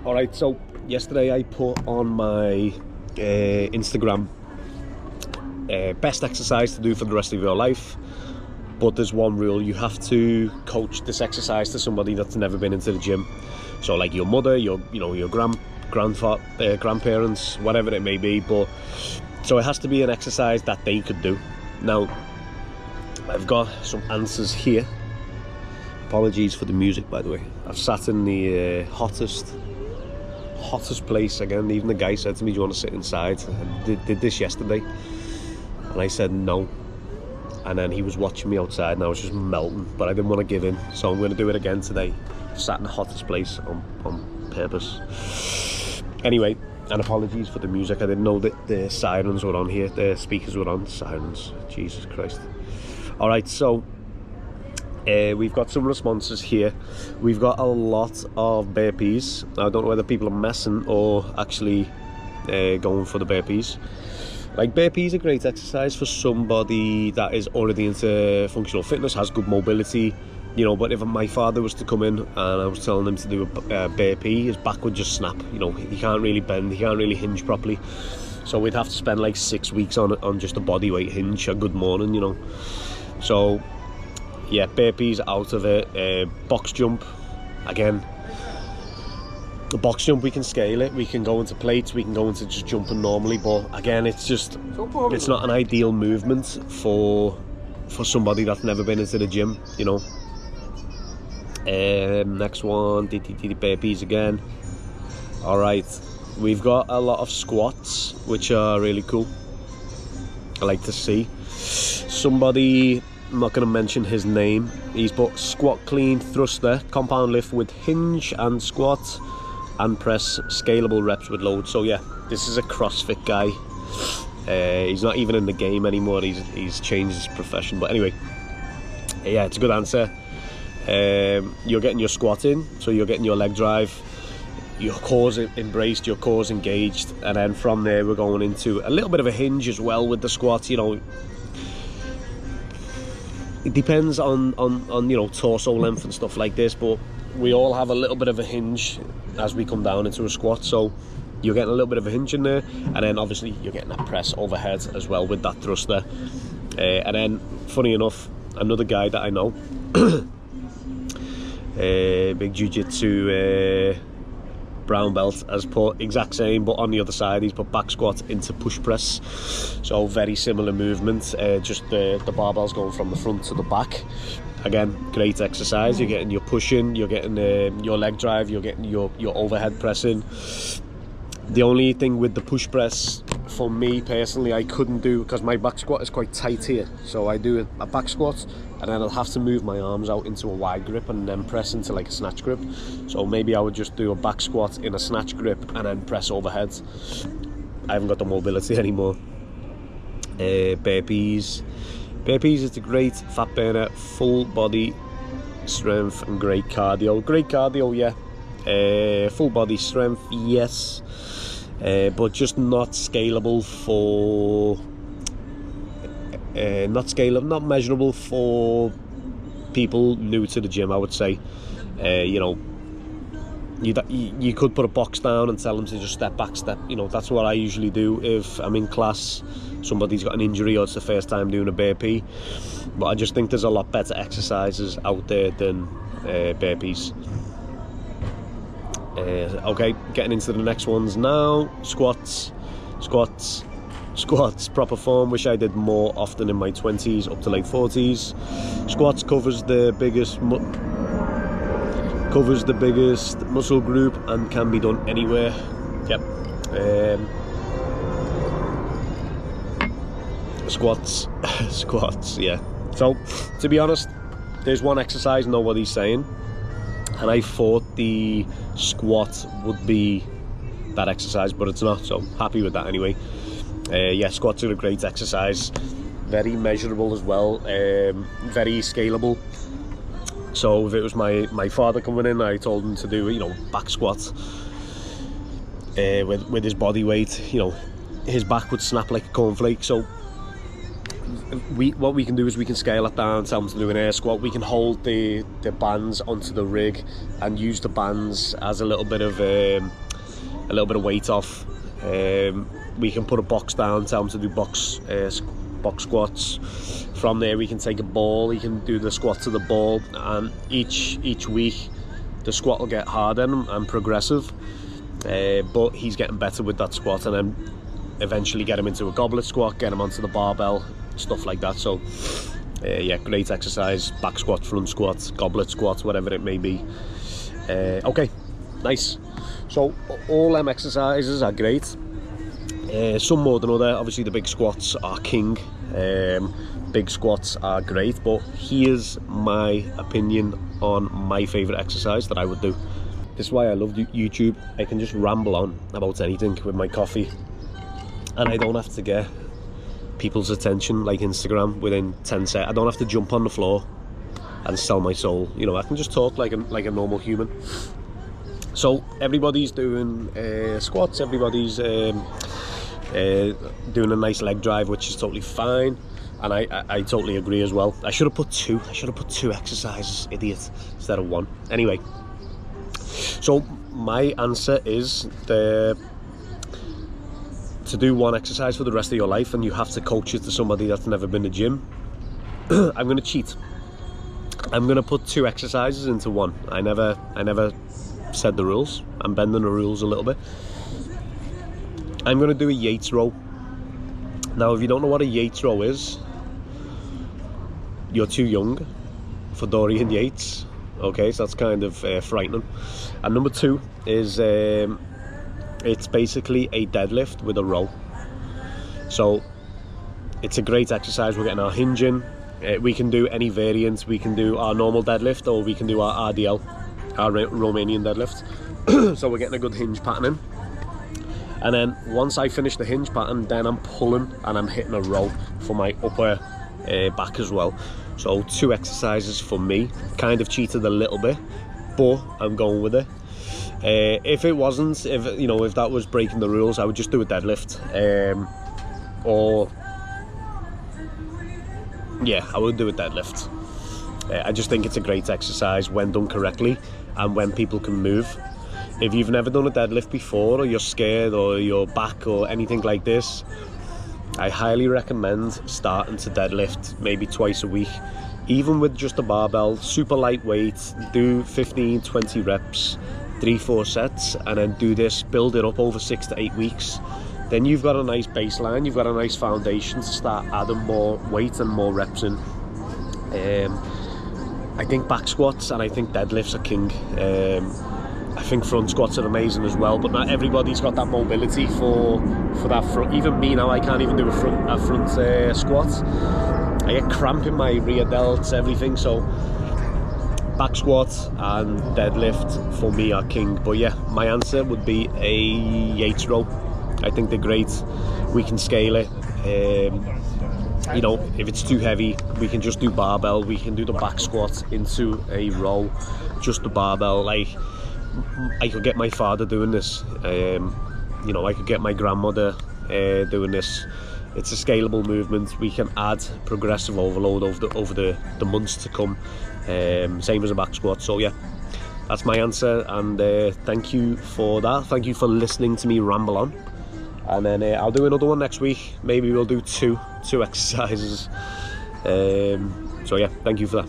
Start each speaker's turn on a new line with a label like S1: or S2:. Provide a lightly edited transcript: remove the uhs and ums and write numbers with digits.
S1: Alright, so yesterday I put on my Instagram best exercise to do for the rest of your life, but there's one rule: you have to coach this exercise to somebody that's never been into the gym. So like your mother, your grandparents, whatever it may be. But so it has to be an exercise that they could do. Now I've got some answers here. Apologies for the music, by the way. I've sat in the hottest place again. Even the guy said to me, do you want to sit inside? I did this yesterday and I said no, and then he was watching me outside and I was just melting, but I didn't want to give in, so I'm going to do it again today. Sat in the hottest place on purpose. Anyway, and apologies for the music. I didn't know that the sirens were on here. The speakers were on. Sirens, Jesus Christ. Alright, so we've got some responses here. We've got a lot of burpees. I don't know whether people are messing or actually going for the burpees. Like, burpees are great exercise for somebody that is already into functional fitness, has good mobility, you know. But if my father was to come in and I was telling him to do a burpee, his back would just snap. You know, he can't really bend, he can't really hinge properly. So we'd have to spend like 6 weeks on just a body weight hinge, a good morning, you know. So yeah, burpees out of it. Box jump, again. The box jump, we can scale it, we can go into plates, we can go into just jumping normally, but again, it's not an ideal movement for somebody that's never been into the gym, you know. Next one, burpees again. Alright, we've got a lot of squats, which are really cool. I like to see. Somebody, I'm not going to mention his name, he's put squat clean thruster, compound lift with hinge and squat and press, scalable reps with load. So yeah, this is a CrossFit guy. He's not even in the game anymore, he's changed his profession. But anyway, yeah, it's a good answer. You're getting your squat in, so you're getting your leg drive, your core's embraced, your core's engaged, and then from there we're going into a little bit of a hinge as well with the squat. You know, it depends on you know, torso length and stuff like this, but we all have a little bit of a hinge as we come down into a squat, so you're getting a little bit of a hinge in there, and then obviously you're getting that press overhead as well with that thruster. And then, funny enough, another guy that I know, big jiu-jitsu brown belt, has put exact same, but on the other side he's put back squat into push press. So very similar movement, just the barbell's going from the front to the back. Again, great exercise. You're getting your pushing, you're getting your leg drive, you're getting your overhead pressing. The only thing with the push press, for me personally, I couldn't do, because my back squat is quite tight here. So I do a back squat and then I'll have to move my arms out into a wide grip and then press into like a snatch grip. So maybe I would just do a back squat in a snatch grip and then press overhead. I haven't got the mobility anymore. Burpees is a great fat burner, full body strength and great cardio. Great cardio, yeah. Full body strength, yes. But just not scalable for not measurable for people new to the gym, I would say. You know, you could put a box down and tell them to just step back, you know. That's what I usually do if I'm in class, somebody's got an injury or it's the first time doing a burpee. But I just think there's a lot better exercises out there than burpees. Okay, getting into the next ones now. Squats, proper form. Wish I did more often in my 20s up to late 40s. Squats covers the biggest muscle group and can be done anywhere. Yep. Squats, yeah. So, to be honest, there's one exercise nobody's saying, and I thought the squat would be that exercise, but it's not, so happy with that anyway. Yeah, squats are a great exercise, very measurable as well, very scalable. So if it was my father coming in, I told him to do, you know, back squat with his body weight, you know, his back would snap like a cornflake. So what we can do is we can scale it down, tell them to do an air squat. We can hold the bands onto the rig and use the bands as a little bit of weight off. We can put a box down, tell them to do box squats. From there we can take a ball, he can do the squat to the ball, and each week the squat will get harder and progressive, but he's getting better with that squat, and then eventually get him into a goblet squat, get him onto the barbell, stuff like that. So yeah, great exercise. Back squat, front squat, goblet squat, whatever it may be. Okay, nice. So all them exercises are great, some more than other. Obviously the big squats are king. Big squats are great, but here's my opinion on my favorite exercise that I would do. This is why I love YouTube. I can just ramble on about anything with my coffee, and I don't have to get people's attention like Instagram within 10 seconds. I don't have to jump on the floor and sell my soul. You know, I can just talk like a normal human. So everybody's doing squats, everybody's doing a nice leg drive, which is totally fine, and I totally agree as well. I should have put two exercises, idiot, instead of one. Anyway, so my answer is to do one exercise for the rest of your life, and you have to coach it to somebody that's never been to gym. I'm going to cheat. I'm going to put 2 exercises into one. I never said the rules. I'm bending the rules a little bit. I'm going to do a Yates row. Now, if you don't know what a Yates row is, you're too young for Dorian Yates. Okay, so that's kind of frightening. And number 2 is it's basically a deadlift with a row. So it's a great exercise. We're getting our hinge in. We can do any variant. We can do our normal deadlift, or we can do our RDL, our Romanian deadlift. So we're getting a good hinge pattern in. And then once I finish the hinge pattern, then I'm pulling and I'm hitting a row for my upper back as well. So 2 exercises for me. Kind of cheated a little bit, but I'm going with it. If it wasn't, if that was breaking the rules, I would just do a deadlift. Or yeah, I would do a deadlift. I just think it's a great exercise when done correctly and when people can move. If you've never done a deadlift before, or you're scared, or your back or anything like this, I highly recommend starting to deadlift maybe twice a week, even with just a barbell, super lightweight. Do 15-20 reps, 3-4 sets, and then do this, build it up over 6 to 8 weeks. Then you've got a nice baseline, you've got a nice foundation to start adding more weight and more reps in. I think back squats and I think deadlifts are king. I think front squats are amazing as well, but not everybody's got that mobility for that front. Even me now, I can't even do a front squat. I get cramp in my rear delts, everything. So back squat and deadlift for me are king. But yeah, my answer would be a Yates row. I think they're great. We can scale it. If it's too heavy, we can just do barbell. We can do the back squat into a row, just the barbell. Like, I could get my father doing this. I could get my grandmother doing this. It's a scalable movement. We can add progressive overload over the months to come. Same as a back squat. So yeah, that's my answer, and thank you for that. Thank you for listening to me ramble on. And then I'll do another one next week. Maybe we'll do two exercises. So yeah, thank you for that.